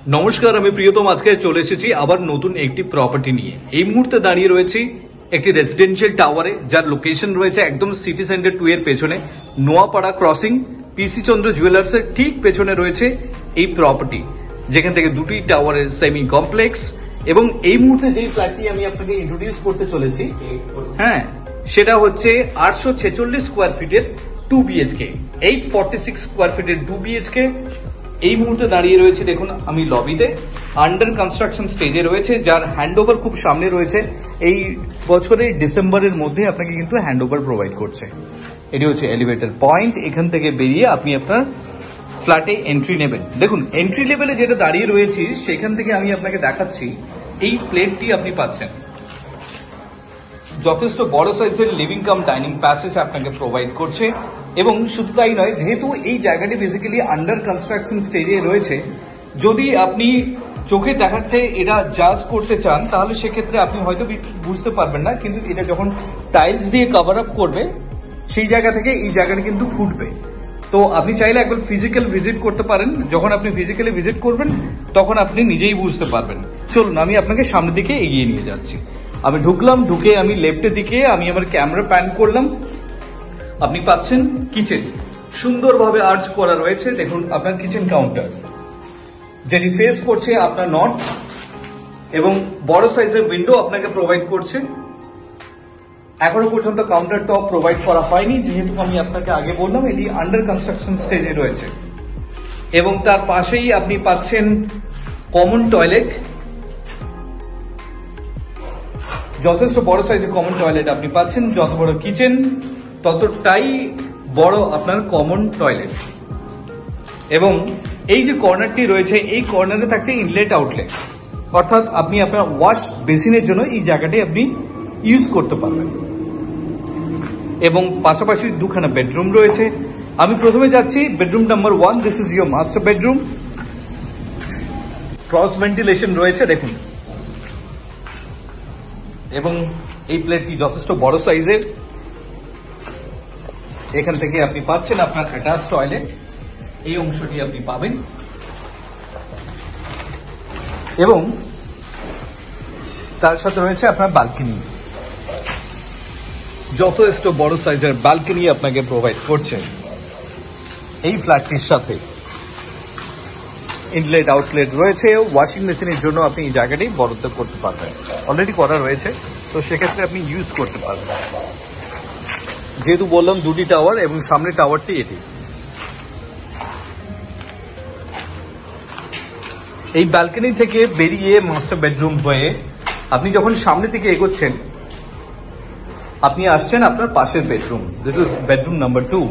নমস্কার, আমি প্রিয়তম। আজকে চলে এসেছি আবার নতুন একটি প্রপার্টি নিয়ে। এই মুহূর্তে দাঁড়িয়ে রয়েছি একটি রেসিডেন্সিয়াল টাওয়ারে, যার লোকেশন রয়েছে একদম সিটি সেন্টার 2 এর পেছনে, নোয়াপাড়া ক্রসিং, পিসি চন্দ্র জুয়েলার্স এর ঠিক পেছনে রয়েছে এই প্রপার্টি, যেখান থেকে দুটি টাওয়ারের সেমি কমপ্লেক্স। এবং এই মুহূর্তে যে ফ্ল্যাটটি আমি আপনাকে ইন্ট্রোডিউস করতে চলেছি, সেটা হচ্ছে 846 স্কোয়ার ফিটের 2 BHK, 846 স্কোয়ার ফিটের 2 BHK। এই মুহূর্তে দাঁড়িয়ে রয়েছে, দেখুন আমি লবিতে, আন্ডার কনস্ট্রাকশন স্টেজে রয়েছে, যার হ্যান্ডওভার খুব সামনে রয়েছে। এই বছরের ডিসেম্বরের মধ্যে আপনাকে কিন্তু হ্যান্ডওভার প্রোভাইড করছে। এটি হচ্ছে এলিভেটর পয়েন্ট। এখান থেকে বেরিয়ে আপনি আপনার ফ্ল্যাটে এন্ট্রি নেবেন। দেখুন, এন্ট্রি লেভেলে যেটা দাঁড়িয়ে রয়েছি, সেখান থেকে আমি আপনাকে দেখাচ্ছি। এই প্লেটটি আপনি পাচ্ছেন, যথেষ্ট বড় সাইজের লিভিং কাম ডাইনিং প্যাসেজ আপনাকে প্রোভাইড করছে। এবং শুধু তাই নয়, যেহেতু এই জায়গাটি বেসিক্যালি আন্ডার কনস্ট্রাকশন স্টেজে রয়েছে, যদি আপনি চোখে দেখাতে এটা জাজ করতে চান, তাহলে সেক্ষেত্রে আপনি হয়তো বুঝতে পারবেন না, কিন্তু এটা যখন টাইলস দিয়ে কভার আপ করবে, সেই জায়গা থেকে এই জায়গাটা কিন্তু ফুটবে। তো আপনি চাইলে একবার ফিজিক্যাল ভিজিট করতে পারেন। যখন আপনি ফিজিক্যালি ভিজিট করবেন, তখন আপনি নিজেই বুঝতে পারবেন। চলুন, আমি আপনাকে সামনের দিকে এগিয়ে নিয়ে যাচ্ছি। আমি ঢুকলাম, ঢুকে আমি লেফটের দিকে আমি আমার ক্যামেরা প্যান করলাম। আপনি পাচ্ছেন কিচেন, সুন্দরভাবে আর্চ করা রয়েছে। দেখুন আপনার কিচেন কাউন্টার, যেটি ফেস করছে আপনার নর্থ, এবং বড় সাইজের উইন্ডো আপনাকে প্রোভাইড করছে। এখনো পর্যন্ত কাউন্টার টপ প্রোভাইড করা হয়নি, যেহেতু আমি আপনাকে আগে বললাম এটি আন্ডার কনস্ট্রাকশন স্টেজে রয়েছে। এবং তার পাশেই আপনি পাচ্ছেন কমন টয়লেট, যথেষ্ট বড় সাইজের কমন টয়লেট আপনি পাচ্ছেন। যত বড় কিচেন, ততটাই বড় আপনার কমন টয়লেট। এবং এই যে কর্নারটি রয়েছে, এই কর্নারে থাকছে ইনলেট আউটলেট, অর্থাৎ আপনি আপনার ওয়াশ বেসিনের জন্য এই জায়গাটি আপনি ইউজ করতে পারবেন। এবং পাশাপাশি দুখানা বেডরুম রয়েছে। আমি প্রথমে যাচ্ছি bedroom number 1। This is your master bedroom. Cross ventilation রয়েছে, দেখুন। এবং এই প্লেটটি যথেষ্ট বড় সাইজের। এখান থেকে আপনি পাচ্ছেন আপনার অ্যাটাচ টয়লেট, এই অংশটি আপনি পাবেন। এবং তার সাথে রয়েছে আপনার ব্যালকনি, যথেষ্ট বড় সাইজের ব্যালকনি আপনাকে প্রোভাইড করছে এই ফ্ল্যাটটির সাথে। ইনলেট আউটলেট রয়েছে, ওয়াশিং মেশিনের জন্য আপনি এই জায়গাটি বরাদ্দ করতে পারবেন। অলরেডি করা রয়েছে, তো সেক্ষেত্রে আপনি ইউজ করতে পারবেন। যেহেতু বললাম দুটি টাওয়ার, এবং সামনে টাওয়ারটি এটি। এই ব্যালকনি থেকে বেরিয়ে মাস্টার বেডরুম হয়ে আপনি যখন সামনের দিকে এগোচ্ছেন, আপনি আসছেন আপনার পাশের bedroom. This is bedroom number 2।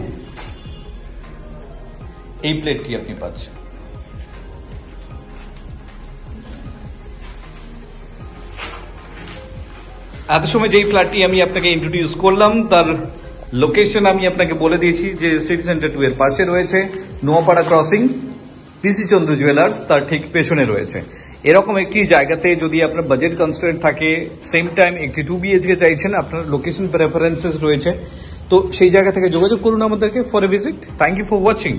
এই প্লেটটি আপনি পাচ্ছেন। এত সময় যেই ফ্ল্যাটটি আমি আপনাকে ইন্ট্রোডিউস করলাম, তার লোকেশন আমি আপনাকে বলে দিয়েছি, যে সিটি সেন্টার 2 এর পাশে রয়েছে, নোয়াপাড়া ক্রসিং, পিসি চন্দ্র জুয়েলার্স তার ঠিক পেছনে রয়েছে। এরকম একটি জায়গাতে যদি আপনার বাজেট কনস্ট্রেন্ট থাকে, সেম টাইম একটি 2 BHK চাইছেন, আপনার লোকেশন প্রেফারেন্সেস রয়েছে, তো সেই জায়গা থেকে যোগাযোগ করুন আমাদেরকে for a visit. Thank you for watching.